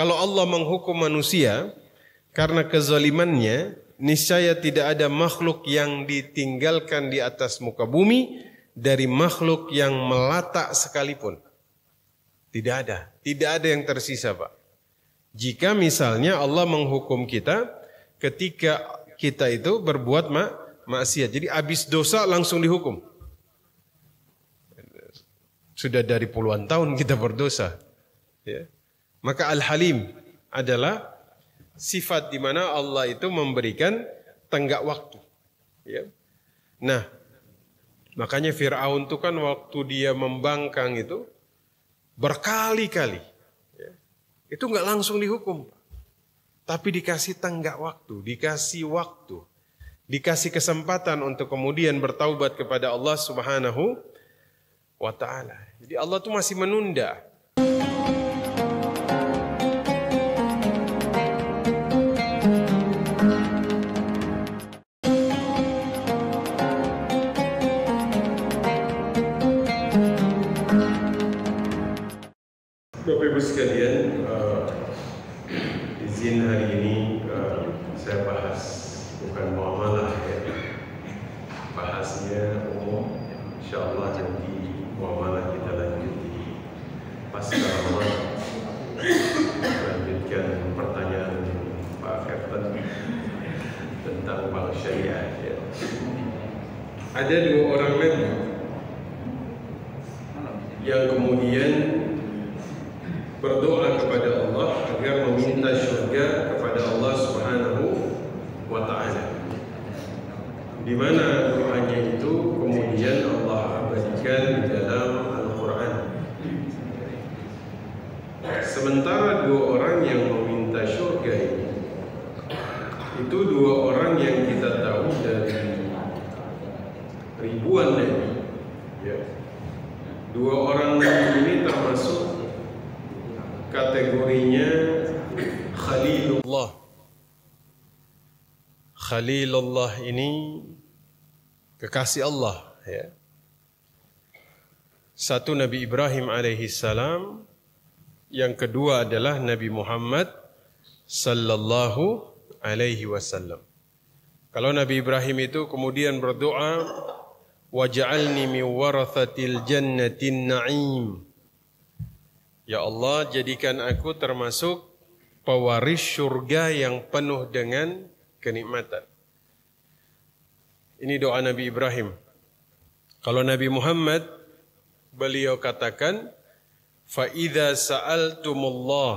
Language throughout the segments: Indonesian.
Kalau Allah menghukum manusia karena kezalimannya, niscaya tidak ada makhluk yang ditinggalkan di atas muka bumi dari makhluk yang melata sekalipun. Tidak ada yang tersisa, Pak. Jika misalnya Allah menghukum kita ketika kita itu berbuat maksiat, jadi habis dosa langsung dihukum. Sudah dari puluhan tahun kita berdosa. Ya. Maka Al-Halim adalah sifat di mana Allah itu memberikan tenggak waktu. Ya. Nah, makanya Fir'aun itu kan waktu dia membangkang itu berkali-kali. Ya. Itu enggak langsung dihukum. Tapi dikasih tenggak waktu, dikasih waktu. Dikasih kesempatan untuk kemudian bertaubat kepada Allah Subhanahu wa ta'ala. Jadi Allah itu masih menunda. Bapak Ibu sekalian, izin hari ini saya bahas bukan muamalah ya. Bahasnya umum, insyaallah nanti muamalah kita lanjut di pasca Ramadan. Lanjutkan pertanyaan Pak Captain tentang bank syariah ya. Ada dua orang Nabi yang kemudian berdoa kepada Allah agar meminta surga kepada Allah Subhanahu wa ta'ala. Di mana doanya itu kemudian Allah abadikan di dalam Al-Quran. Sementara dua orang yang meminta surga ini, itu dua orang yang kita tahu dari ribuan nabi. Ya. Dua orang nabi ini termasuk kategorinya Khalilullah. Khalilullah ini kekasih Allah ya. Satu Nabi Ibrahim alaihi salam, yang kedua adalah Nabi Muhammad sallallahu alaihi wasallam. Kalau Nabi Ibrahim itu kemudian berdoa, waj'alni min warathatil jannatin na'im. Ya Allah, jadikan aku termasuk pewaris surga yang penuh dengan kenikmatan. Ini doa Nabi Ibrahim. Kalau Nabi Muhammad, beliau katakan, فَإِذَا سَأَلْتُمُ اللَّهِ,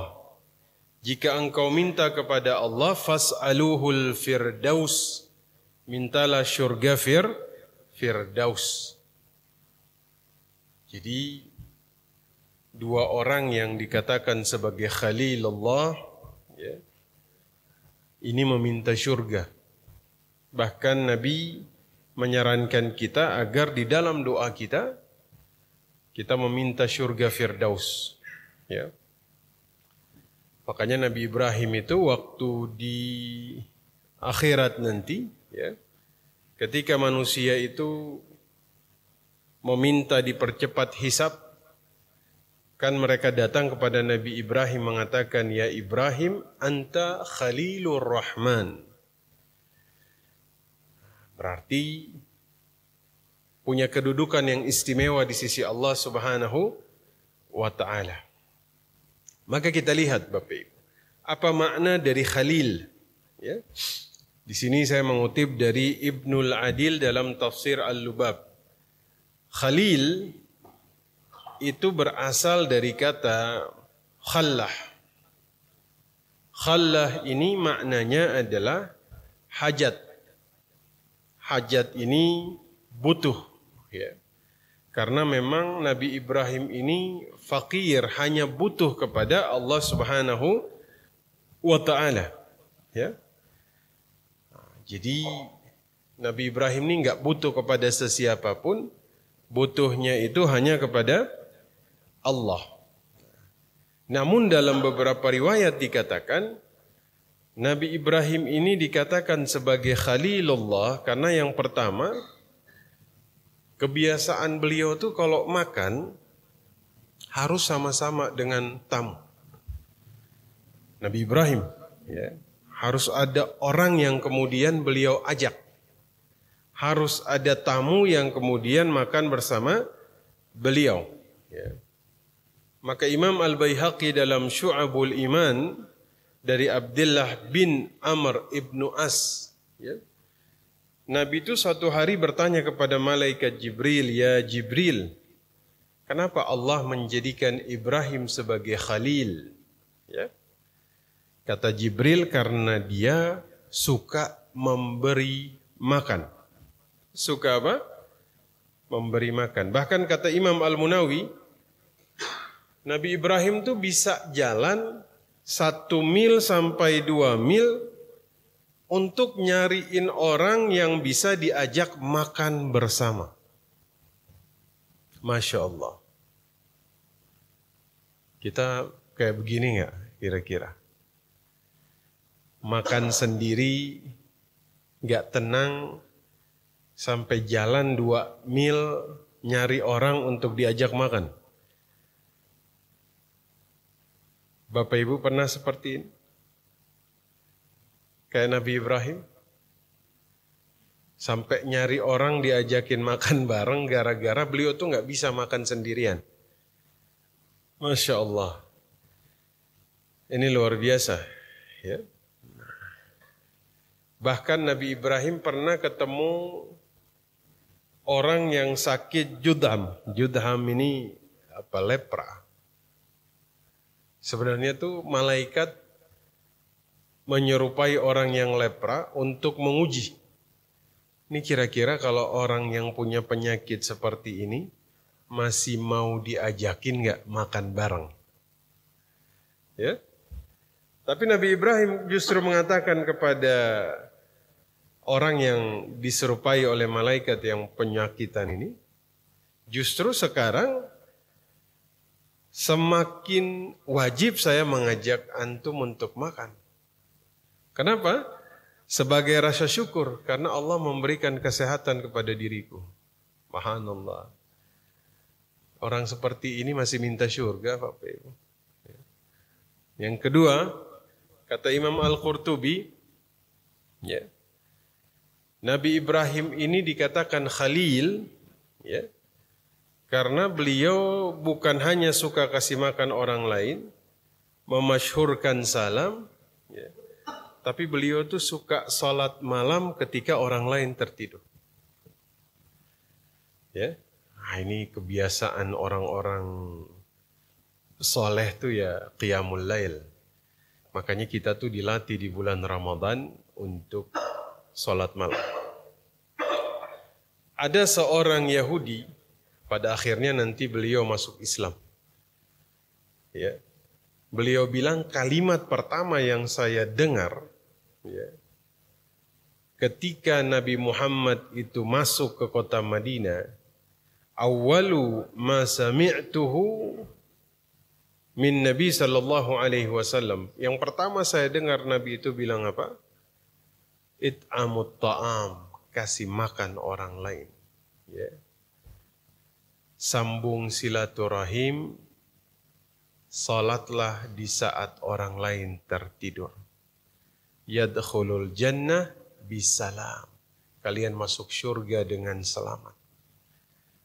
jika engkau minta kepada Allah, فَاسْأَلُوهُ الْفِرْدَوْسِ, mintalah surga Firdaus. Jadi, dua orang yang dikatakan sebagai Khalilullah ya, ini meminta surga. Bahkan Nabi menyarankan kita agar di dalam doa kita meminta surga Firdaus ya. Makanya Nabi Ibrahim itu waktu di akhirat nanti ya, ketika manusia itu meminta dipercepat hisab, kan mereka datang kepada Nabi Ibrahim mengatakan, ya Ibrahim, anta Khalilur Rahman. Berarti punya kedudukan yang istimewa di sisi Allah Subhanahu wa ta'ala. Maka kita lihat Bapak Ibu, apa makna dari Khalil? Ya. Di sini saya mengutip dari Ibnul Adil dalam tafsir Al-Lubab. Khalil itu berasal dari kata khallah. Khallah ini maknanya adalah hajat. Hajat ini butuh. Ya. Karena memang Nabi Ibrahim ini fakir, hanya butuh kepada Allah Subhanahu wa ta'ala. Ya. Jadi Nabi Ibrahim ini enggak butuh kepada sesiapapun, butuhnya itu hanya kepada Allah. Namun dalam beberapa riwayat dikatakan Nabi Ibrahim ini dikatakan sebagai Khalilullah karena yang pertama, kebiasaan beliau tuh kalau makan harus sama-sama dengan tamu. Nabi Ibrahim, ya, harus ada orang yang kemudian beliau ajak. Harus ada tamu yang kemudian makan bersama beliau. Ya. Maka Imam Al-Baihaqi dalam Syu'abul Iman dari Abdullah bin Amr ibnu As, ya, Nabi itu suatu hari bertanya kepada malaikat Jibril, ya Jibril, kenapa Allah menjadikan Ibrahim sebagai khalil? Ya. Kata Jibril, karena dia suka memberi makan. Suka apa? Memberi makan. Bahkan kata Imam Al-Munawi, Nabi Ibrahim tuh bisa jalan 1 mil sampai 2 mil untuk nyariin orang yang bisa diajak makan bersama. Masya Allah. Kita kayak begini nggak kira-kira? Makan sendiri, nggak tenang, sampai jalan 2 mil nyari orang untuk diajak makan. Bapak Ibu pernah seperti ini? Kayak Nabi Ibrahim? Sampai nyari orang diajakin makan bareng gara-gara beliau tuh nggak bisa makan sendirian. Masya Allah. Ini luar biasa. Ya. Bahkan Nabi Ibrahim pernah ketemu orang yang sakit judham. Judham ini lepra. Sebenarnya tuh malaikat menyerupai orang yang lepra untuk menguji. Ini kira-kira kalau orang yang punya penyakit seperti ini masih mau diajakin nggak makan bareng? Ya. Tapi Nabi Ibrahim justru mengatakan kepada orang yang diserupai oleh malaikat yang penyakitan ini, justru sekarang semakin wajib saya mengajak antum untuk makan. Kenapa? Sebagai rasa syukur karena Allah memberikan kesehatan kepada diriku. Subhanallah. Orang seperti ini masih minta syurga, Bapak Ibu. Yang kedua, kata Imam Al-Qurtubi, ya, Nabi Ibrahim ini dikatakan khalil, ya, karena beliau bukan hanya suka kasih makan orang lain, memasyhurkan salam, ya, tapi beliau tuh suka salat malam ketika orang lain tertidur. Ya, nah, ini kebiasaan orang-orang soleh tuh ya qiyamul lail. Makanya kita tuh dilatih di bulan Ramadan untuk salat malam. Ada seorang Yahudi, pada akhirnya nanti beliau masuk Islam. Ya. Beliau bilang kalimat pertama yang saya dengar, ya, ketika Nabi Muhammad itu masuk ke kota Madinah, awwalu ma sami'tuhu min Nabi sallallahu alaihi wasallam. Yang pertama saya dengar Nabi itu bilang apa? It'amut ta'am, kasih makan orang lain. Ya. Sambung silaturahim, salatlah di saat orang lain tertidur. Yadkhulul jannah bisalam. Kalian masuk surga dengan selamat.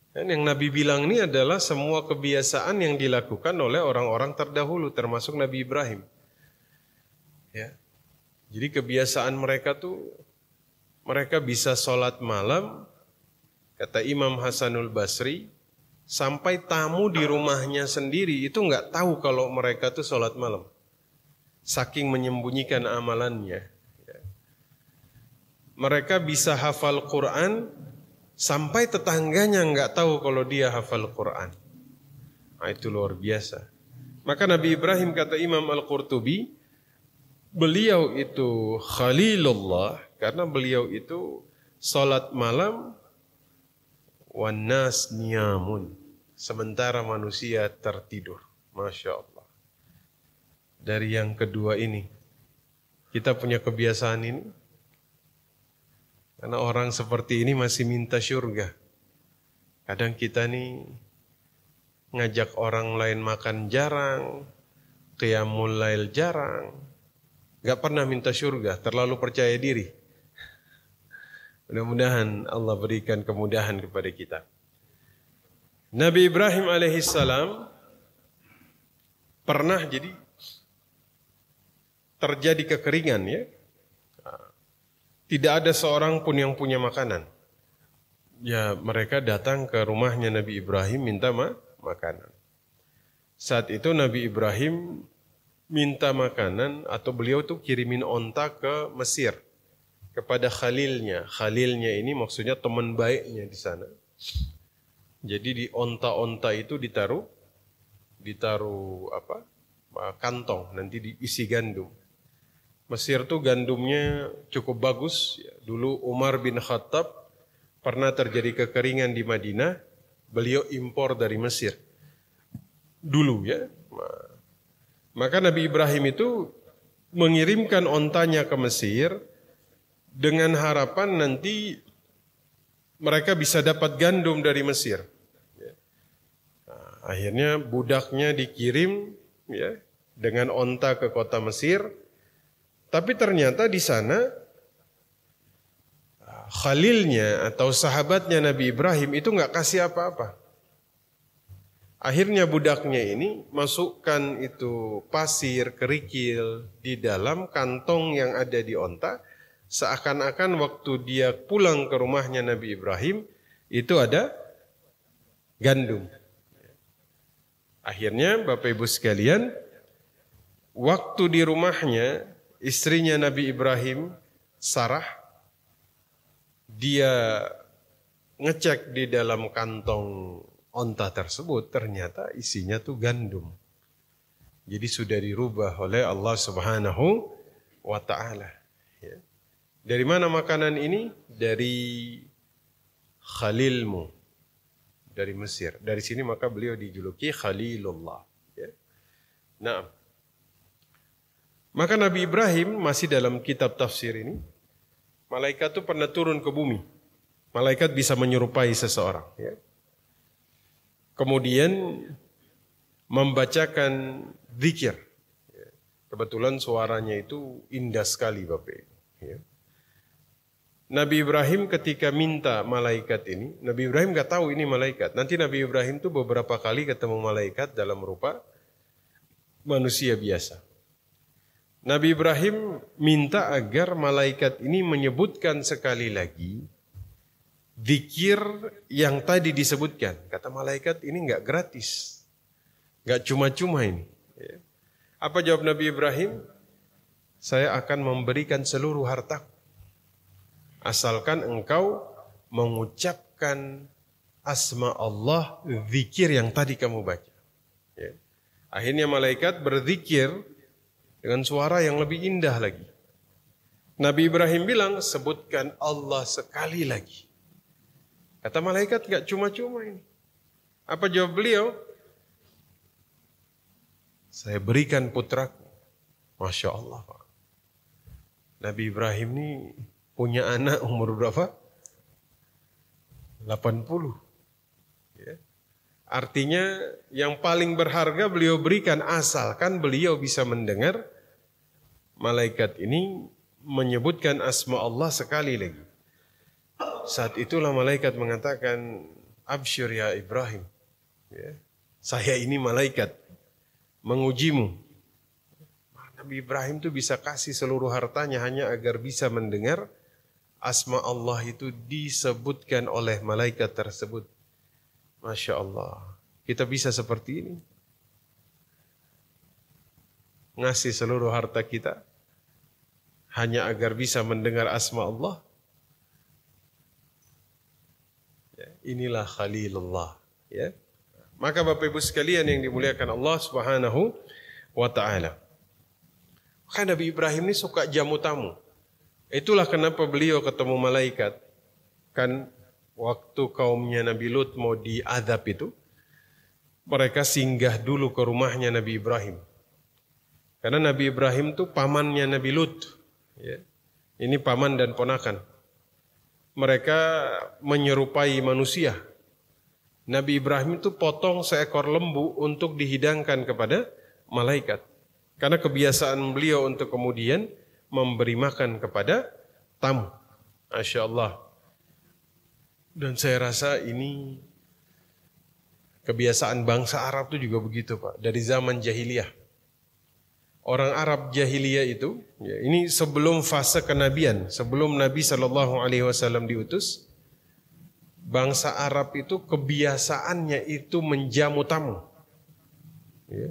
Dan yang Nabi bilang ini adalah semua kebiasaan yang dilakukan oleh orang-orang terdahulu, termasuk Nabi Ibrahim. Ya. Jadi kebiasaan mereka tuh, mereka bisa sholat malam, kata Imam Hasanul Basri, sampai tamu di rumahnya sendiri itu nggak tahu kalau mereka tuh sholat malam. Saking menyembunyikan amalannya. Mereka bisa hafal Quran, sampai tetangganya nggak tahu kalau dia hafal Quran. Nah, itu luar biasa. Maka Nabi Ibrahim, kata Imam Al-Qurtubi, beliau itu Khalilullah karena beliau itu salat malam wannas niyamun, sementara manusia tertidur. Masya Allah. Dari yang kedua ini, kita punya kebiasaan ini. Karena orang seperti ini masih minta syurga. Kadang kita nih ngajak orang lain makan jarang, qiyamul lail jarang. Gak pernah minta surga, terlalu percaya diri. Mudah-mudahan Allah berikan kemudahan kepada kita. Nabi Ibrahim alaihissalam pernah jadi terjadi kekeringan ya. Tidak ada seorang pun yang punya makanan. Ya mereka datang ke rumahnya Nabi Ibrahim minta makanan. Saat itu Nabi Ibrahim minta makanan atau beliau tuh kirimin onta ke Mesir kepada khalilnya. Khalilnya ini maksudnya teman baiknya di sana. Jadi di onta-onta itu ditaruh kantong, nanti diisi gandum. Mesir tuh gandumnya cukup bagus. Dulu Umar bin Khattab pernah terjadi kekeringan di Madinah, beliau impor dari Mesir. Dulu ya. Maka Nabi Ibrahim itu mengirimkan ontanya ke Mesir dengan harapan nanti mereka bisa dapat gandum dari Mesir. Akhirnya budaknya dikirim ya, dengan onta ke kota Mesir. Tapi ternyata di sana khalilnya atau sahabatnya Nabi Ibrahim itu nggak kasih apa-apa. Akhirnya budaknya ini masukkan itu pasir, kerikil di dalam kantong yang ada di onta. Seakan-akan waktu dia pulang ke rumahnya Nabi Ibrahim itu ada gandum. Akhirnya Bapak Ibu sekalian, waktu di rumahnya istrinya Nabi Ibrahim, Sarah, dia ngecek di dalam kantong onta tersebut, ternyata isinya tuh gandum. Jadi sudah dirubah oleh Allah Subhanahu wa Ta'ala. Ya. Dari mana makanan ini? Dari Khalilmu, dari Mesir. Dari sini maka beliau dijuluki Khalilullah. Ya. Nah, maka Nabi Ibrahim masih dalam kitab tafsir ini, malaikat itu pernah turun ke bumi. Malaikat bisa menyerupai seseorang. Ya. Kemudian membacakan zikir. Ya. Kebetulan suaranya itu indah sekali Bapak Ibu. Ya. Nabi Ibrahim ketika minta malaikat ini, Nabi Ibrahim gak tahu ini malaikat. Nanti Nabi Ibrahim itu beberapa kali ketemu malaikat dalam rupa manusia biasa. Nabi Ibrahim minta agar malaikat ini menyebutkan sekali lagi zikir yang tadi disebutkan. Kata malaikat ini enggak gratis, enggak cuma-cuma ini. Apa jawab Nabi Ibrahim? Saya akan memberikan seluruh hartaku, asalkan engkau mengucapkan asma Allah, zikir yang tadi kamu baca. Akhirnya malaikat berzikir dengan suara yang lebih indah lagi. Nabi Ibrahim bilang, sebutkan Allah sekali lagi. Kata malaikat, gak cuma-cuma ini. Apa jawab beliau? Saya berikan putraku. Masya Allah. Nabi Ibrahim ini punya anak umur berapa? 80. Ya. Artinya yang paling berharga beliau berikan asalkan beliau bisa mendengar malaikat ini menyebutkan asma Allah sekali lagi. Saat itulah malaikat mengatakan, Absyir ya Ibrahim. Ya, saya ini malaikat mengujimu. Nabi Ibrahim itu bisa kasih seluruh hartanya hanya agar bisa mendengar asma Allah itu disebutkan oleh malaikat tersebut. Masya Allah, kita bisa seperti ini. Ngasih seluruh harta kita hanya agar bisa mendengar asma Allah. Ya, inilah Khalilullah. Ya. Maka Bapak Ibu sekalian yang dimuliakan Allah Subhanahu wa Ta'ala. Maka Nabi Ibrahim ini suka jamu tamu. Itulah kenapa beliau ketemu malaikat. Kan waktu kaumnya Nabi Lut mau diazab itu, mereka singgah dulu ke rumahnya Nabi Ibrahim. Karena Nabi Ibrahim itu pamannya Nabi Lut. Ya. Ini paman dan ponakan. Mereka menyerupai manusia. Nabi Ibrahim itu potong seekor lembu untuk dihidangkan kepada malaikat. Karena kebiasaan beliau untuk kemudian memberi makan kepada tamu. Masya Allah. Dan saya rasa ini kebiasaan bangsa Arab itu juga begitu Pak. Dari zaman jahiliyah. Orang Arab jahiliyah itu, ya, ini sebelum fase kenabian, sebelum Nabi SAW diutus, bangsa Arab itu kebiasaannya itu menjamu tamu. Ya.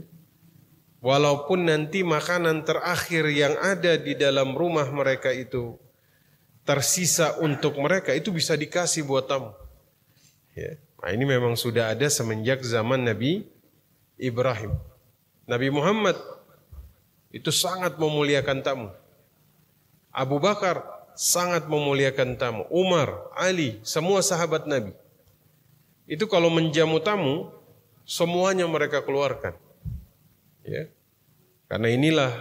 Walaupun nanti makanan terakhir yang ada di dalam rumah mereka itu tersisa untuk mereka, itu bisa dikasih buat tamu. Ya. Nah, ini memang sudah ada semenjak zaman Nabi Ibrahim. Nabi Muhammad itu sangat memuliakan tamu. Abu Bakar sangat memuliakan tamu. Umar, Ali, semua sahabat Nabi. Itu kalau menjamu tamu, semuanya mereka keluarkan. Ya. Karena inilah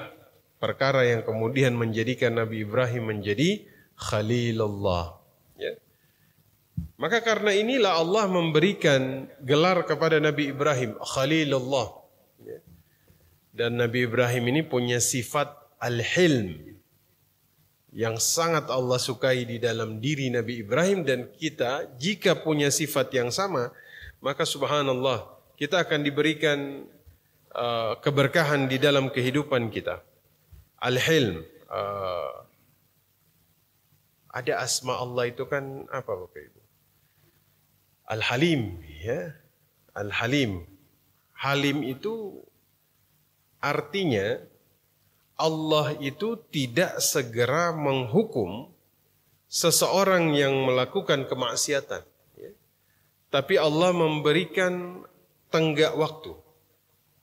perkara yang kemudian menjadikan Nabi Ibrahim menjadi Khalilullah. Ya. Maka karena inilah Allah memberikan gelar kepada Nabi Ibrahim, Khalilullah. Ya. Dan Nabi Ibrahim ini punya sifat al-hilm yang sangat Allah sukai di dalam diri Nabi Ibrahim, dan kita jika punya sifat yang sama, maka subhanallah kita akan diberikan keberkahan di dalam kehidupan kita. Al-hilm, ada asma Allah itu kan apa Bapak Ibu? Al-Halim, ya. Al-Halim. Halim itu artinya Allah itu tidak segera menghukum seseorang yang melakukan kemaksiatan. Ya. Tapi Allah memberikan tenggak waktu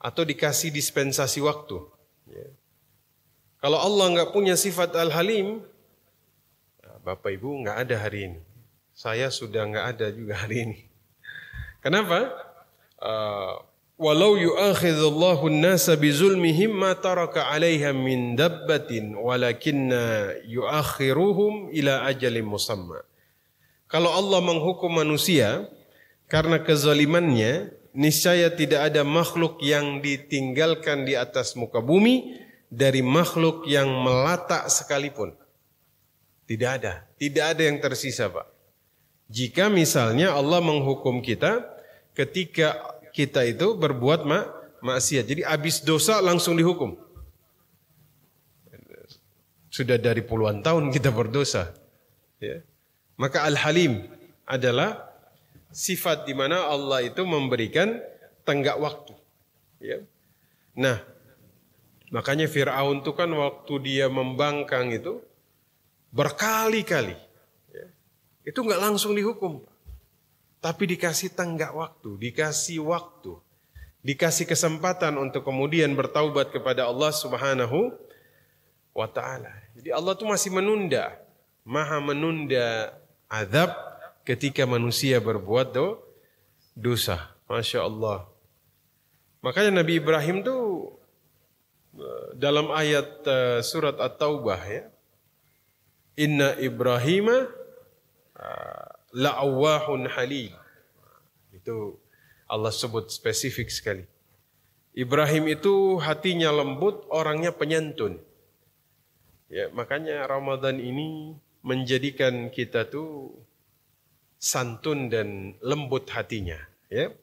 atau dikasih dispensasi waktu. Ya. Kalau Allah nggak punya sifat Al-Halim, Bapak Ibu nggak ada hari ini. Saya sudah nggak ada juga hari ini. Kenapa? Walau yu'akhidhullahu an-nasa bizulmihim ma taraka 'alaiha min dabbatin walakinna yu'akhiruhum ila ajalin musamma. Kalau Allah menghukum manusia karena kezalimannya, niscaya tidak ada makhluk yang ditinggalkan di atas muka bumi dari makhluk yang melata sekalipun. Tidak ada yang tersisa Pak. Jika misalnya Allah menghukum kita ketika kita itu berbuat maksiat. Jadi habis dosa langsung dihukum. Sudah dari puluhan tahun kita berdosa. Ya. Maka Al-Halim adalah sifat di mana Allah itu memberikan tenggak waktu. Ya. Nah, makanya Fir'aun itu kan waktu dia membangkang itu berkali-kali. Ya. Itu enggak langsung dihukum. Tapi dikasih tenggak waktu, dikasih kesempatan untuk kemudian bertaubat kepada Allah Subhanahu wa Ta'ala. Jadi Allah itu masih menunda, maha menunda azab ketika manusia berbuat dosa. Masya Allah. Makanya Nabi Ibrahim itu dalam ayat surat At-Taubah, ya, Inna Ibrahima la'awwahun halim. Itu Allah sebut spesifik sekali. Ibrahim itu hatinya lembut, orangnya penyantun. Ya, makanya Ramadan ini menjadikan kita tuh santun dan lembut hatinya. Ya.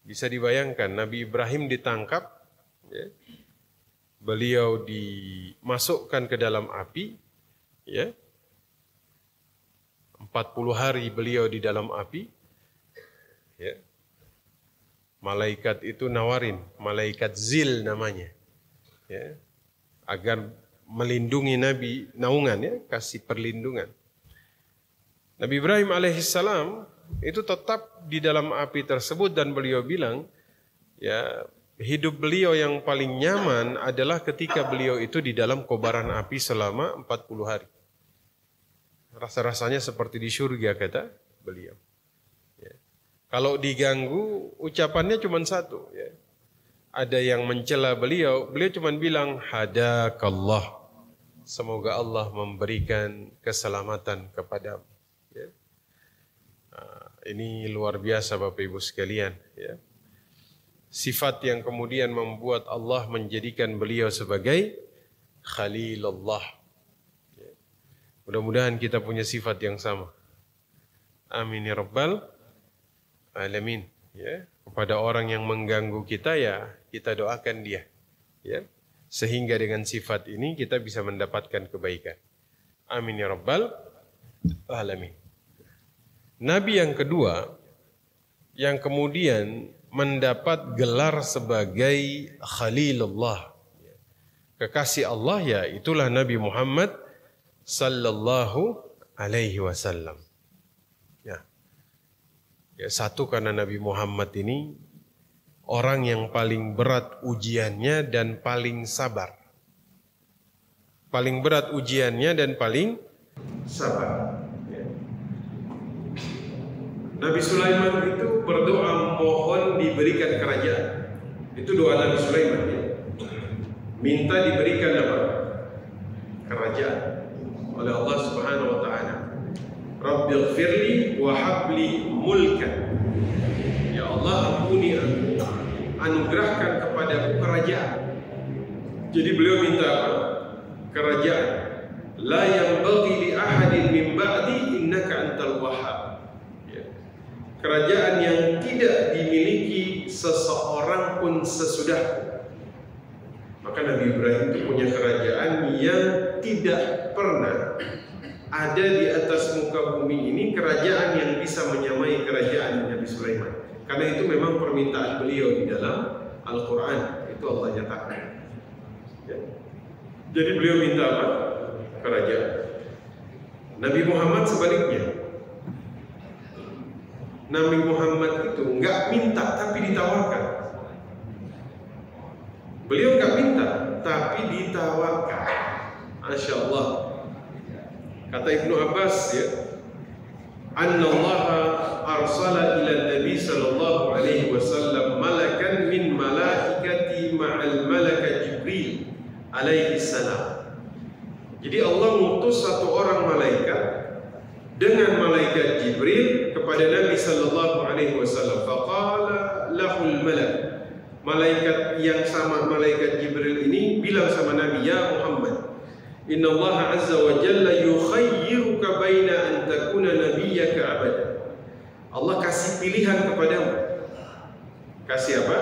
Bisa dibayangkan Nabi Ibrahim ditangkap, ya. Beliau dimasukkan ke dalam api, ya. 40 hari beliau di dalam api. Ya. Malaikat itu nawarin, malaikat Zil namanya. Ya. Agar melindungi Nabi, naungan, ya, kasih perlindungan. Nabi Ibrahim alaihissalam itu tetap di dalam api tersebut dan beliau bilang, ya, hidup beliau yang paling nyaman adalah ketika beliau itu di dalam kobaran api selama 40 hari. Rasa-rasanya seperti di surga, kata beliau. Ya. Kalau diganggu, ucapannya cuma satu. Ya. Ada yang mencela beliau cuma bilang, hadakallah. Semoga Allah memberikan keselamatan kepadamu. Ya. Nah, ini luar biasa Bapak Ibu sekalian. Ya. sifat yang kemudian membuat Allah menjadikan beliau sebagai Khalilullah. Mudah-mudahan kita punya sifat yang sama. Amin ya rabbal alamin. Ya, kepada orang yang mengganggu kita, ya kita doakan dia. Ya, sehingga dengan sifat ini kita bisa mendapatkan kebaikan. Amin ya rabbal alamin. Nabi yang kedua yang kemudian mendapat gelar sebagai Khalilullah, kekasih Allah, ya itulah Nabi Muhammad sallallahu alaihi wasallam. Ya, satu karena Nabi Muhammad ini orang yang paling berat ujiannya dan paling sabar. Paling berat ujiannya dan paling sabar. Ya. Nabi Sulaiman itu berdoa mohon diberikan kerajaan. Itu doa Nabi Sulaiman. Ya. Minta diberikan apa? Kerajaan oleh Allah Subhanahu wa taala. Rabbighfirli wa habli mulkan. Ya Allah, ampuni aku, anugerahkan kepadaku kerajaan. Jadi beliau minta apa? Kerajaan. La yanbaghi li ahadin min ba'di innaka antal wahhab. Ya. Kerajaan yang tidak dimiliki seseorang pun sesudahku. Maka Nabi Ibrahim itu punya kerajaan yang tidak pernah ada di atas muka bumi ini kerajaan yang bisa menyamai kerajaan Nabi Sulaiman. Karena itu memang permintaan beliau di dalam Al-Quran. Itu Allah nyatakan. Ya. Jadi beliau minta apa? Kerajaan. Nabi Muhammad sebaliknya. Nabi Muhammad itu enggak minta tapi ditawarkan. Beliau enggak minta tapi ditawarkan. Masya Allah. Kata Ibnu Abbas, ya, Anna Allah arsala ila Nabi sallallahu alaihi wasallam malakan min malaikati ma'al malaka Jibril alaihi salam. Jadi Allah mengutus satu orang malaikat dengan malaikat Jibril kepada Nabi sallallahu alaihi wasallam. Faqala lahul malak. Malaikat yang sama malaikat Jibril ini bilang sama Nabi, ya Muhammad, Inna Allah azza wa jalla yukhayyiruka baina an takuna nabiyyaka abada. Allah kasih pilihan kepadamu. Kasih apa?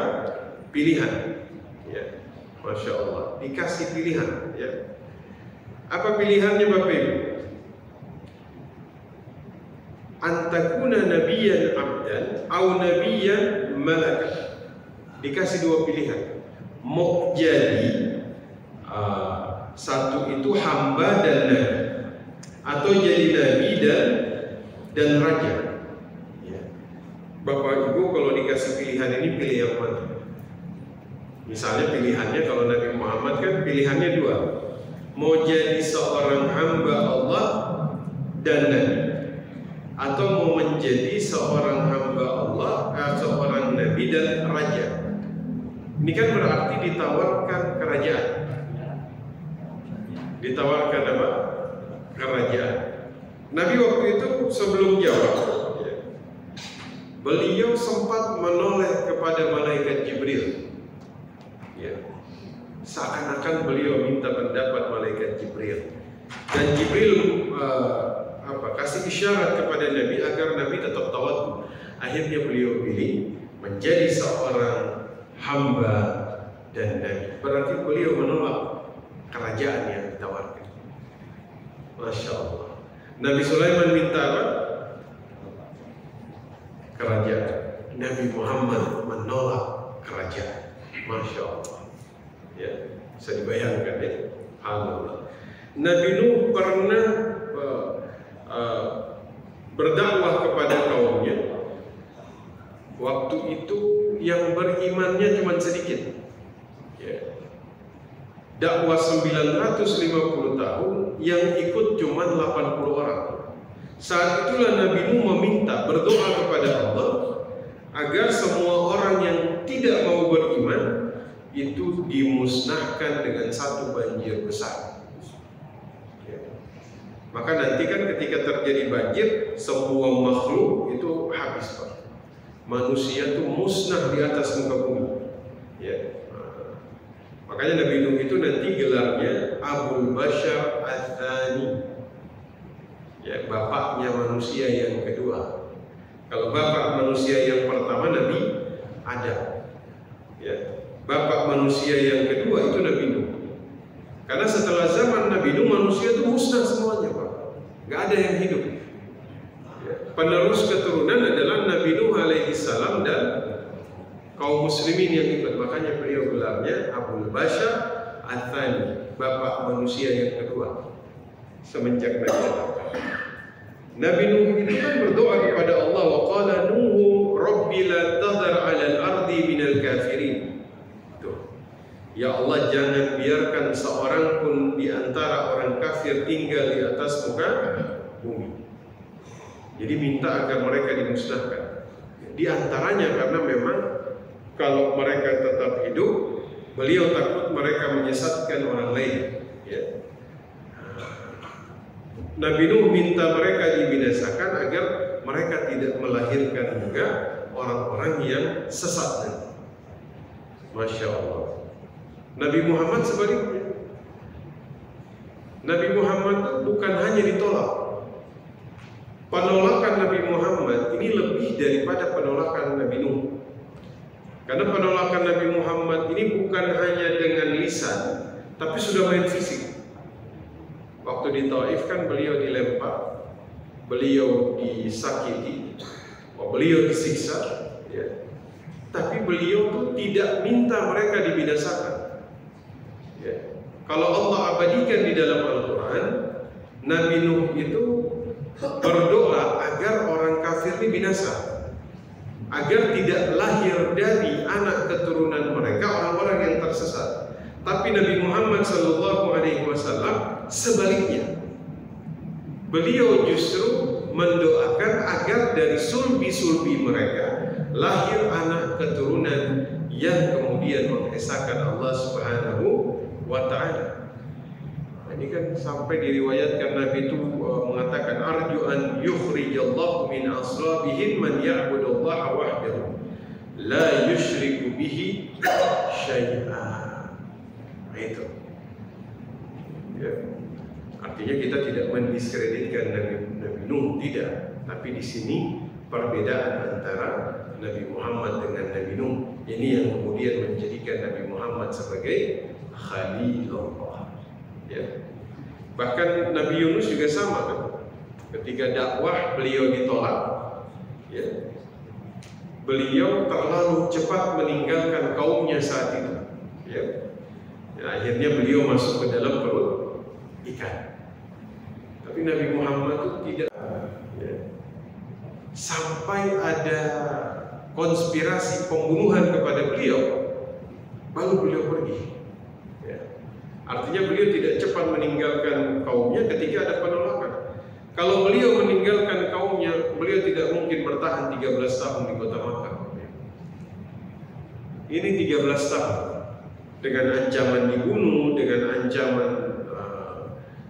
Pilihan. Ya. Masya Allah. Dikasih pilihan. Ya. Apa pilihannya Bapak Ibu? An takuna nabiyyan abdan au nabiyyan malaka. Dikasih dua pilihan. Mau jadi satu itu hamba dan nabi, atau jadi nabi dan raja. Ya. Bapak Ibu kalau dikasih pilihan ini pilih yang mana? Misalnya pilihannya kalau Nabi Muhammad kan pilihannya dua, mau jadi seorang hamba Allah dan nabi, atau mau menjadi seorang hamba Allah, seorang nabi dan raja. Ini kan berarti ditawarkan kerajaan. Ditawarkan apa? Kerajaan. Nabi waktu itu sebelum jawab, ya, beliau sempat menoleh kepada malaikat Jibril. Ya. Seakan-akan beliau minta pendapat malaikat Jibril. Dan Jibril kasih isyarat kepada Nabi agar Nabi tetap tawadhu. Akhirnya beliau pilih menjadi seorang hamba dan nabi. Berarti beliau menolak kerajaan yang ditawarkan. Masya Allah. Nabi Sulaiman minta apa? Kerajaan. Nabi Muhammad menolak kerajaan. Masya Allah. Ya, bisa dibayangkan ya. Alhamdulillah. Nabi Nuh pernah berdakwah kepada kaumnya. Waktu itu yang berimannya cuma sedikit. Ya. Dakwah 950 tahun, yang ikut cuma 80 orang. Saat itulah Nabi Nuh meminta, berdoa kepada Allah agar semua orang yang tidak mau beriman itu dimusnahkan dengan satu banjir besar. Ya. Maka nanti kan ketika terjadi banjir, semua makhluk itu habis, Pak. Manusia itu musnah di atas muka bumi. Ya. Makanya Nabi Nuh itu nanti gelarnya Abul Bashar Ats-Tsani. Ya, bapaknya manusia yang kedua. Kalau bapak manusia yang pertama Nabi Adam. Ya. Bapak manusia yang kedua itu Nabi Nuh. Karena setelah zaman Nabi Nuh manusia itu musnah semuanya, Pak. Nggak ada yang hidup. Ya. Penerus keturunan adalah Nabi Nuh alaihi salam dan kaum muslimin yang ikut. Makanya beliau gelarnya Abul Bashar Ats-Tsani, bapak manusia yang kedua semenjak Nabi Adam. Nabi Nuh itu kan berdoa kepada Allah, wa qala Nuhu rabbi la tadhar 'alal ardi minal kafirin. Tuh. Ya Allah, jangan biarkan seorang pun di antara orang kafir tinggal di atas muka bumi. Jadi minta agar mereka dimusnahkan. Di antaranya karena memang kalau mereka tetap hidup, beliau takut mereka menyesatkan orang lain. Ya. Nabi Nuh minta mereka dibinasakan agar mereka tidak melahirkan juga orang-orang yang sesat. Masya Allah. Nabi Muhammad sebaliknya. Nabi Muhammad bukan hanya ditolak. Penolakan Nabi Muhammad ini lebih daripada penolakan Nabi Nuh. Karena penolakan Nabi Muhammad ini bukan hanya dengan lisan, tapi sudah main fisik. Waktu di Taif kan beliau dilempar, beliau disakiti, beliau disiksa, ya. Tapi beliau tuh tidak minta mereka dibinasakan. Ya. Kalau Allah abadikan di dalam Al-Quran, Nabi Nuh itu berdoa agar orang kafir ini binasa, agar tidak lahir dari anak keturunan mereka orang-orang yang tersesat. Tapi Nabi Muhammad SAW sebaliknya, beliau justru mendoakan agar dari sulbi-sulbi mereka lahir anak keturunan yang kemudian mengesahkan Allah Subhanahu wa Ta'ala. Ini kan sampai diriwayatkan Nabi itu mengatakan, arju an yukhrijallahu min aslabihim man ya'budullaha wahdahu la yusyriku bihi syai'an. Nah itu. Ya. Artinya kita tidak mendiskreditkan Nabi Nuh, tidak. Tapi di sini perbedaan antara Nabi Muhammad dengan Nabi Nuh. Ini yang kemudian menjadikan Nabi Muhammad sebagai Khalilullah. Ya. Bahkan Nabi Yunus juga sama kan. Ketika dakwah beliau ditolak, ya. Beliau terlalu cepat meninggalkan kaumnya saat itu. Ya. Ya, akhirnya beliau masuk ke dalam perut ikan. Tapi Nabi Muhammad itu tidak. Ya. Sampai ada konspirasi pembunuhan kepada beliau, baru beliau pergi. Ya. Artinya beliau tidak cepat meninggalkan kaumnya ketika ada penolakan. Kalau beliau meninggalkan kaumnya, beliau tidak mungkin bertahan 13 tahun di kota Makkah. Ini 13 tahun dengan ancaman dibunuh, dengan ancaman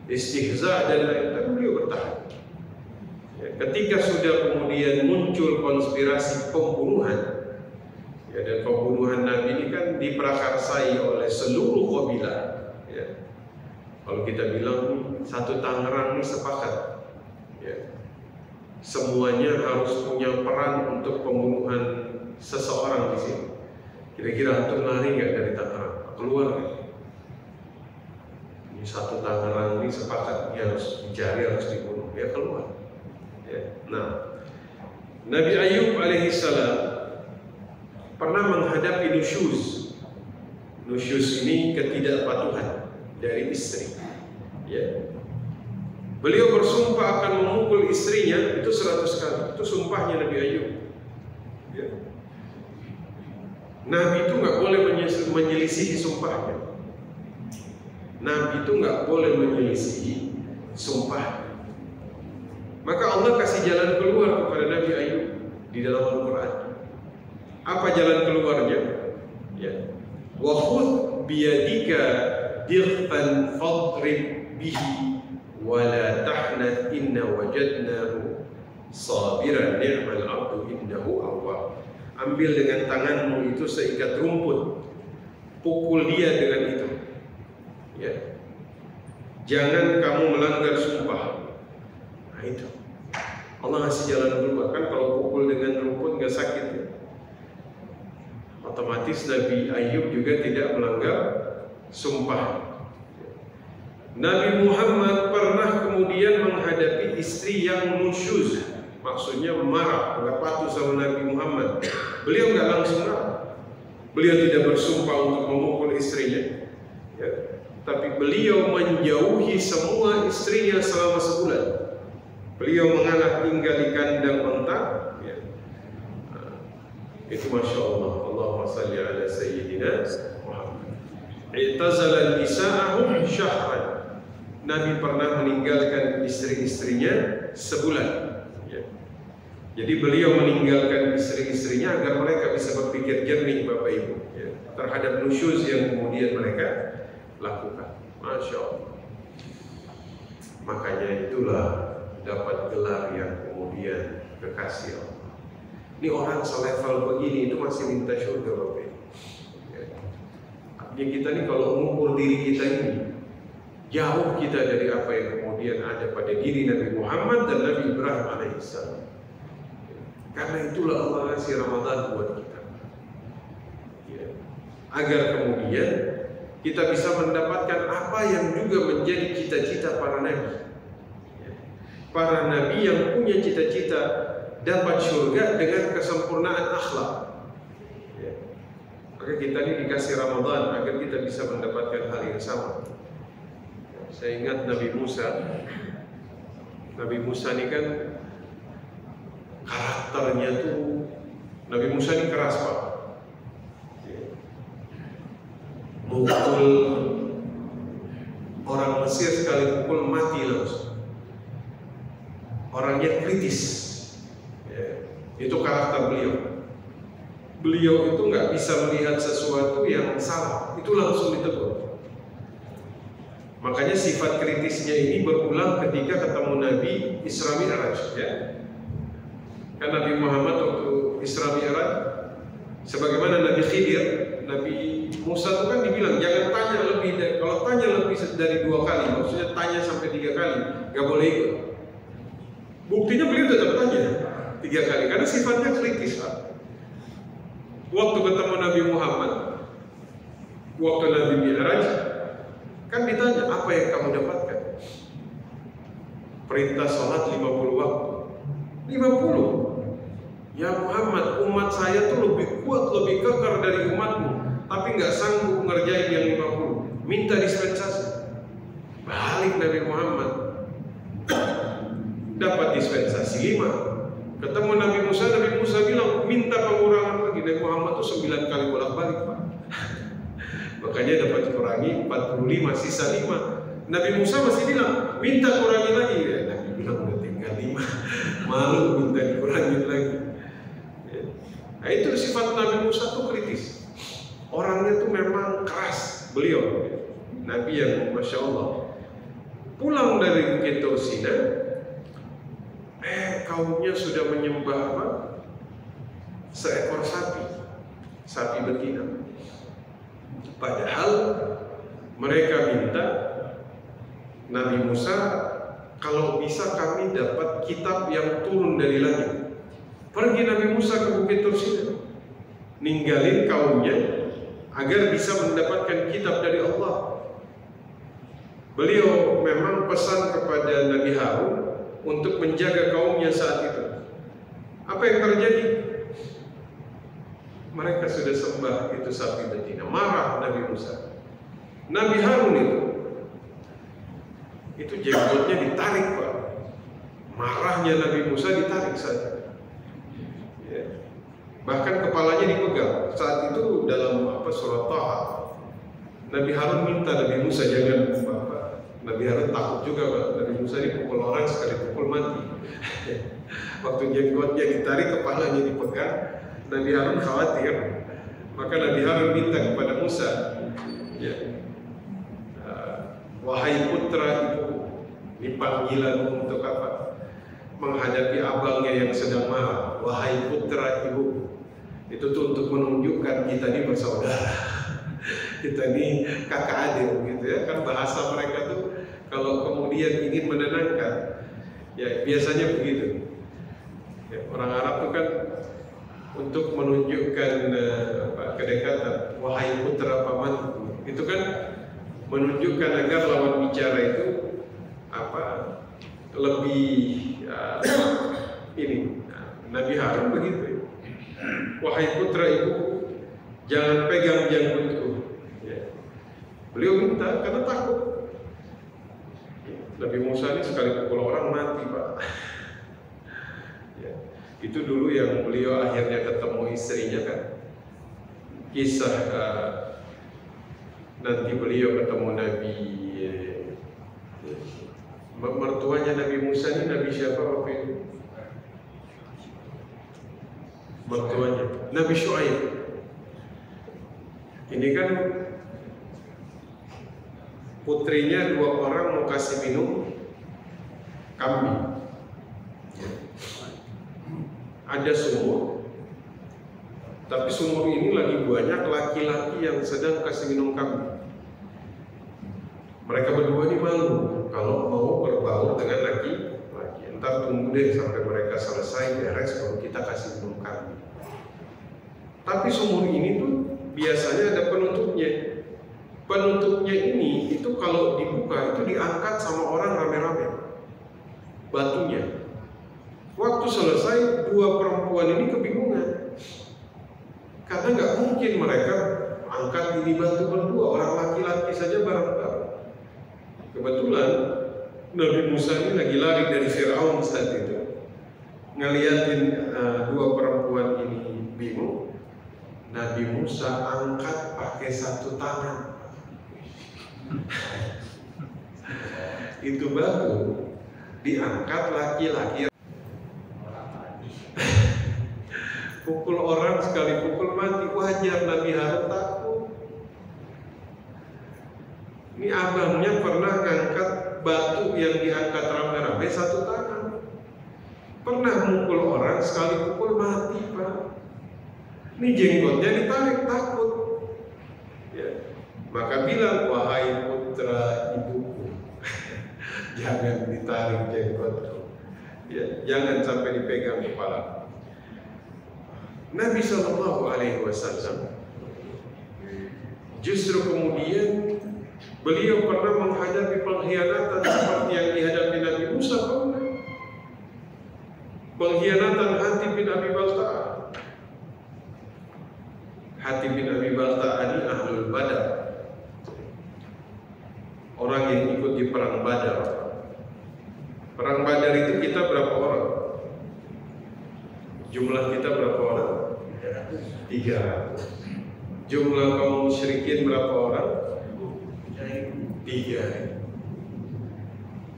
istihza dan lain-lain, beliau bertahan. Ya, ketika sudah kemudian muncul konspirasi pembunuhan, ya, dan pembunuhan Nabi ini kan diprakarsai oleh seluruh kabilah. Ya. Kalau kita bilang satu Tangerang ini sepakat, ya, semuanya harus punya peran untuk pembunuhan seseorang di sini. Kira-kira antum lari nggak dari Tangerang? Keluar nggak? Ini satu Tangerang ini sepakat, dia harus dicari, harus dibunuh, dia keluar. Ya. Nah, Nabi Ayub alaihissalam pernah menghadapi nusyuz. Nusyuz ini ketidakpatuhan dari istri. Ya. Beliau bersumpah akan memukul istrinya itu 100 kali. Itu sumpahnya Nabi Ayub. Ya. Nabi itu nggak boleh menyelisihi sumpahnya. Nabi itu nggak boleh menyelisihi sumpah. Maka Allah kasih jalan keluar kepada Nabi Ayub di dalam Al-Quran. Apa jalan keluarnya? Ya. Wa khudh biyadika dighfan fadrib bihi wa la tahnat inna wajadnahu sabiran ni'mal 'abdu innahu awwab. Ambil dengan tanganmu itu seikat rumput, pukul dia dengan itu. Ya. Jangan kamu melanggar sumpah. Nah itu. Allah ngasih jalan keluar. Kan kalau pukul dengan rumput nggak sakit ya. Otomatis Nabi Ayub juga tidak melanggar sumpah. Nabi Muhammad pernah kemudian menghadapi istri yang nusyuz, maksudnya marah, nggak patuh sama Nabi Muhammad. Beliau nggak langsung marah, beliau tidak bersumpah untuk memukul istrinya, ya. Tapi beliau menjauhi semua istrinya selama sebulan. Beliau mengalah tinggal di kandang onta, ya. Itu masya Allah. Allahumma salli ala sayyidina Muhammad. I'tazala nisa'ahum syahran. Nabi pernah meninggalkan istri-istrinya sebulan. Ya. Jadi beliau meninggalkan istri-istrinya agar mereka bisa berpikir jernih, Bapak Ibu, ya, terhadap nusyuz yang kemudian mereka lakukan. Masya Allah. Makanya itulah dapat gelar yang kemudian kekasih Allah. Ini orang selevel begini itu masih minta surga, Bapak Ibu. Ya. Artinya kita nih kalau mengukur diri kita ini, jauh kita dari apa yang kemudian ada pada diri Nabi Muhammad dan Nabi Ibrahim alaihissalam. Karena itulah Allah ngasih Ramadan buat kita, ya. Agar kemudian kita bisa mendapatkan apa yang juga menjadi cita-cita para nabi, ya. Para nabi yang punya cita-cita dapat surga dengan kesempurnaan akhlak, ya. Maka kita ini dikasih Ramadan agar kita bisa mendapatkan hal yang sama. Saya ingat Nabi Musa. Nabi Musa ini kan karakternya tuh, Nabi Musa ini keras, Pak. Mukul orang Mesir sekali pukul mati langsung. Orangnya kritis. Ya, itu karakter beliau. Beliau itu nggak bisa melihat sesuatu yang salah, itu langsung ditegur. Makanya sifat kritisnya ini berulang ketika ketemu Nabi Isra Mi'raj, ya. Kan Nabi Muhammad waktu Isra Mi'raj, sebagaimana Nabi Khidir, Nabi Musa itu kan dibilang jangan tanya lebih dari, kalau tanya lebih dari 2 kali, maksudnya tanya sampai 3 kali, nggak boleh ikut. Buktinya beliau tetap tanya 3 kali karena sifatnya kritis, Pak. Waktu ketemu Nabi Muhammad, waktu Nabi Mi'raj, kan ditanya apa yang kamu dapatkan? Perintah sholat 50 waktu. 50. Ya Muhammad, umat saya tuh lebih kuat, lebih kekar dari umatmu, tapi nggak sanggup ngerjain yang 50. Minta dispensasi. Balik Nabi Muhammad, dapat dispensasi 5. Ketemu Nabi Musa bilang minta pengurangan lagi. Nabi Muhammad tuh 9 kali bolak-balik, Pak. Makanya dapat kurangi 45, sisa 5. Nabi Musa masih bilang minta kurangi lagi. Ya, Nabi bilang udah tinggal 5. Malu minta dikurangi lagi. Ya. Nah itu sifat Nabi Musa tuh kritis. Orangnya tuh memang keras. Beliau Nabi yang Masya Allah. Pulang dari Bukit Tursina, kaumnya sudah menyembah apa? Seekor sapi betina. Padahal mereka minta Nabi Musa, kalau bisa kami dapat kitab yang turun dari langit. Pergi Nabi Musa ke Bukit Tursina, ninggalin kaumnya agar bisa mendapatkan kitab dari Allah. Beliau memang pesan kepada Nabi Harun untuk menjaga kaumnya saat itu. Apa yang terjadi? Mereka sudah sembah itu sapi betina. Marah Nabi Musa. Nabi Harun itu jenggotnya ditarik, Pak. Marahnya Nabi Musa ditarik saja. Ya. Bahkan kepalanya dipegang. Saat itu dalam surat Taha, Nabi Harun minta Nabi Musa jangan apa. Nabi Harun takut juga, Pak. Nabi Musa dipukul orang sekali pukul mati. Waktu jenggotnya ditarik, kepalanya dipegang, Nabi Harun khawatir, maka Nabi Harun minta kepada Musa, ya, wahai putra ibu, ini panggilan untuk apa? Menghadapi abangnya yang sedang marah. Wahai putra ibu, itu tuh untuk menunjukkan kita ini bersaudara. Kita ini kakak adik gitu ya, kan bahasa mereka tuh kalau kemudian ingin menenangkan, ya biasanya begitu. Ya, orang Arab tuh kan untuk menunjukkan kedekatan, wahai putra pamanku, itu kan menunjukkan agar lawan bicara itu lebih ini. Nabi Harun begitu, wahai putra ibu, jangan pegang janggutku. Ya. Beliau minta karena takut. Nabi Musa ini sekali pukul orang mati, Pak. Ya. Itu dulu yang beliau akhirnya ketemu istrinya kan. Kisah nanti beliau ketemu Nabi mertuanya Nabi Musa ini Nabi siapa waktu itu? Mertuanya Nabi Syuaib. Ini kan putrinya 2 orang mau kasih minum kambing. Ada sumur, tapi sumur ini lagi banyak laki-laki yang sedang kasih minum kambing. Mereka berdua ini malu kalau mau berbaur dengan laki-laki. Entar tunggu deh sampai mereka selesai beres baru kita kasih minum kambing. Tapi sumur ini tuh biasanya ada penutupnya. Penutupnya ini itu kalau dibuka itu diangkat sama orang rame-rame batunya. Waktu selesai 2 perempuan ini kebingungan karena nggak mungkin mereka angkat ini batu berdua, orang laki-laki saja bareng-bareng. Kebetulan Nabi Musa ini lagi lari dari Firaun saat itu, ngeliatin 2 perempuan ini bingung. Nabi Musa angkat pakai 1 tangan. Itu batu diangkat laki-laki. Pukul orang sekali pukul mati, wajar Nabi Harun takut. Ini abangnya pernah ngangkat batu yang diangkat rame-rame 1 tangan. Pernah mukul orang sekali pukul mati, Pak. Ini jenggotnya ditarik, takut. Ya. Maka bilang, wahai putra ibuku, jangan ditarik jenggotku. Ya, jangan sampai dipegang kepala. Nabi SAW justru kemudian beliau pernah menghadapi pengkhianatan seperti yang dihadapi Nabi Musa. Pengkhianatan Hatib bin Abi Balta'a. Hatib bin Abi Balta'a ini Ahlul Badar, orang yang ikut di perang Badar. Perang Badar itu kita berapa orang? Jumlah kita berapa orang? 300. Jumlah kaum musyrikin berapa orang? 3.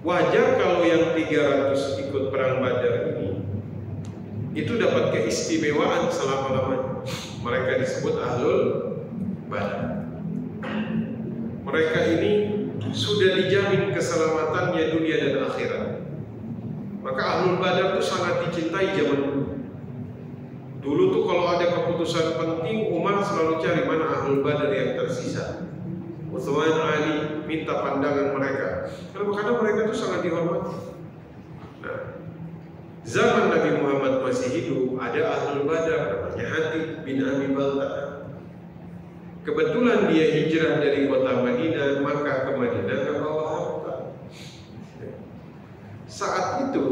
Wajar kalau yang 300 ikut perang Badar ini itu dapat keistimewaan selama-lamanya. Mereka disebut Ahlul Badar. Mereka ini sudah dijamin keselamatannya dunia dan akhirat. Maka Ahlul Badar itu sangat dicintai zaman dulu. Dulu tuh kalau ada keputusan penting, Umar selalu cari mana Ahlul Badar yang tersisa. Utsman, Ali minta pandangan mereka. Karena mereka itu sangat dihormati. Nah, zaman Nabi Muhammad masih hidup, ada Ahlul Badar namanya Hatib bin Abi Balta'a. Kebetulan dia hijrah dari kota Madinah, maka ke Madinah nggak bawa harta. Saat itu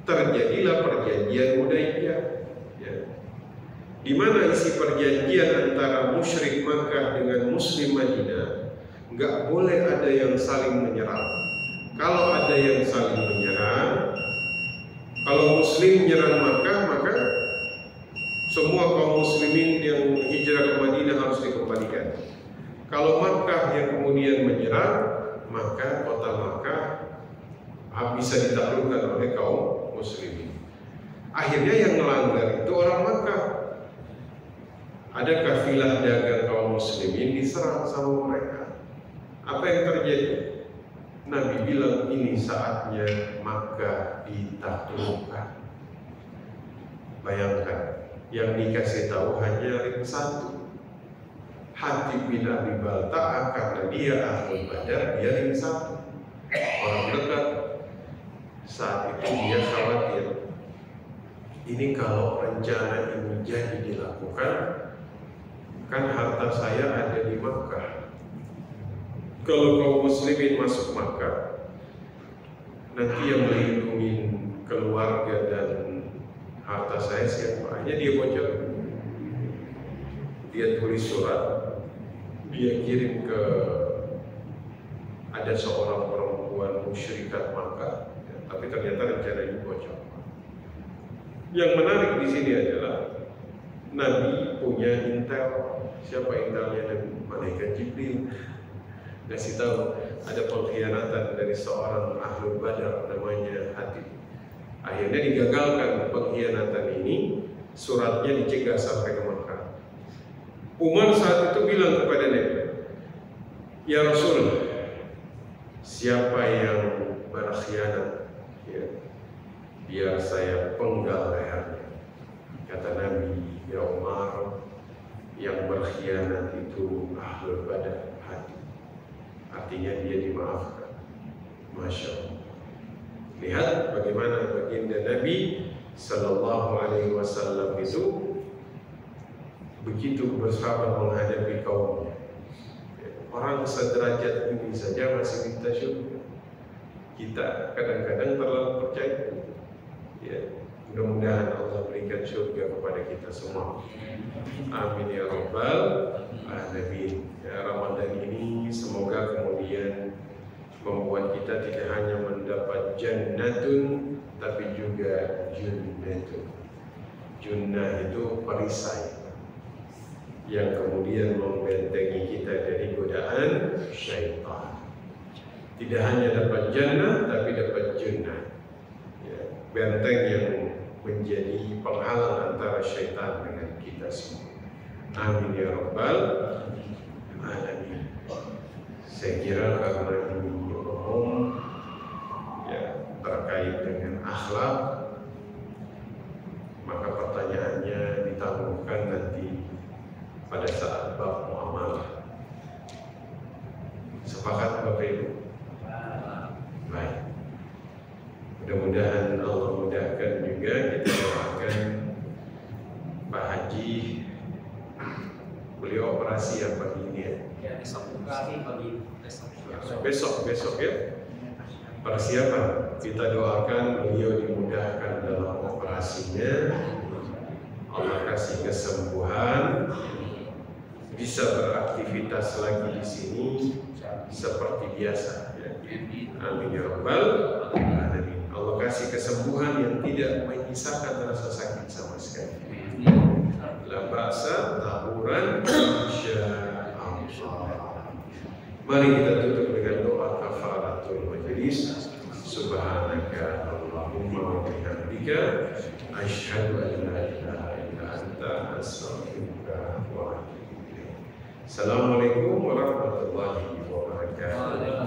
terjadilah perjanjian Hudaybiyah. Di mana isi perjanjian antara musyrik Makkah dengan Muslim Madinah, nggak boleh ada yang saling menyerang. Kalau ada yang saling menyerang, kalau Muslim menyerang Makkah, maka semua kaum Muslimin yang hijrah ke Madinah harus dikembalikan. Kalau Makkah yang kemudian menyerang, maka kota Makkah bisa ditaklukkan oleh kaum Muslimin. Akhirnya yang melanggar itu orang Makkah. Ada kafilah dagang kaum muslimin diserang sama mereka. Apa yang terjadi? Nabi bilang ini saatnya Makkah ditaklukkan. Bayangkan, yang dikasih tahu hanya ring 1. Hatib bin Abi Balta'a karena dia ahli Badar, dia ring satu orang dekat. Saat itu dia khawatir, ini kalau rencana ini jadi dilakukan, kan harta saya ada di Makkah. Kalau kaum muslimin masuk Makkah, nanti yang melindungi keluarga dan harta saya siapa? Hanya dia bocor. Dia tulis surat, dia kirim ke ada seorang perempuan musyrikat Makkah, tapi ternyata rencana ini bocor. Yang menarik di sini adalah Nabi punya intel. Siapa intelnya Nabi? Malaikat Jibril. Kasih tahu ada pengkhianatan dari seorang ahlul Badar namanya Hatib. Akhirnya digagalkan pengkhianatan ini, suratnya dicegah sampai ke Makkah. Umar saat itu bilang kepada Nabi, ya Rasul, siapa yang berkhianat, ya, biar saya penggal lehernya. Kata Nabi, ya Umar, yang berkhianat itu ahlul Badar, Hatib. Artinya dia dimaafkan. Masya Allah. Lihat bagaimana baginda Nabi Sallallahu Alaihi Wasallam itu begitu bersabar menghadapi kaumnya. Orang sederajat ini saja masih minta syukur. Kita kadang-kadang terlalu percaya. Ya, mudah-mudahan Allah berikan surga kepada kita semua. Amin ya rabbal alamin. Ya, Ramadan ini semoga kemudian membuat kita tidak hanya mendapat jannatun, tapi juga junnatun. Junnah itu perisai yang kemudian membentengi kita dari godaan syaitan. Tidak hanya dapat jannah, tapi dapat junnah, ya, benteng yang menjadi penghalang antara syaitan dengan kita semua. Amin ya rabbal alamin. Saya kira karena ini umum, ya, terkait dengan akhlak, maka pertanyaannya ditangguhkan nanti pada saat bab muamalah. Sepakat Bapak Ibu? Baik. Mudah-mudahan Allah mudahkan juga. Kita doakan Pak Haji, beliau operasi ya pagi ini ya? Ya, Besok ya. Persiapan. Kita doakan beliau dimudahkan dalam operasinya. Allah kasih kesembuhan, bisa beraktivitas lagi di sini seperti biasa. Ya. Amin ya rabbal alamin. Allah kasih kesembuhan yang tidak menyisakan rasa sakit sama sekali. La ba'sa tahuran insyaallah. Mari kita tutup dengan doa kafaratul majlis. Subhanaka Allahumma wa bihamdika asyhadu an la ilaha illa anta astaghfiruka wa atubu ilaik. Assalamualaikum warahmatullahi wabarakatuh.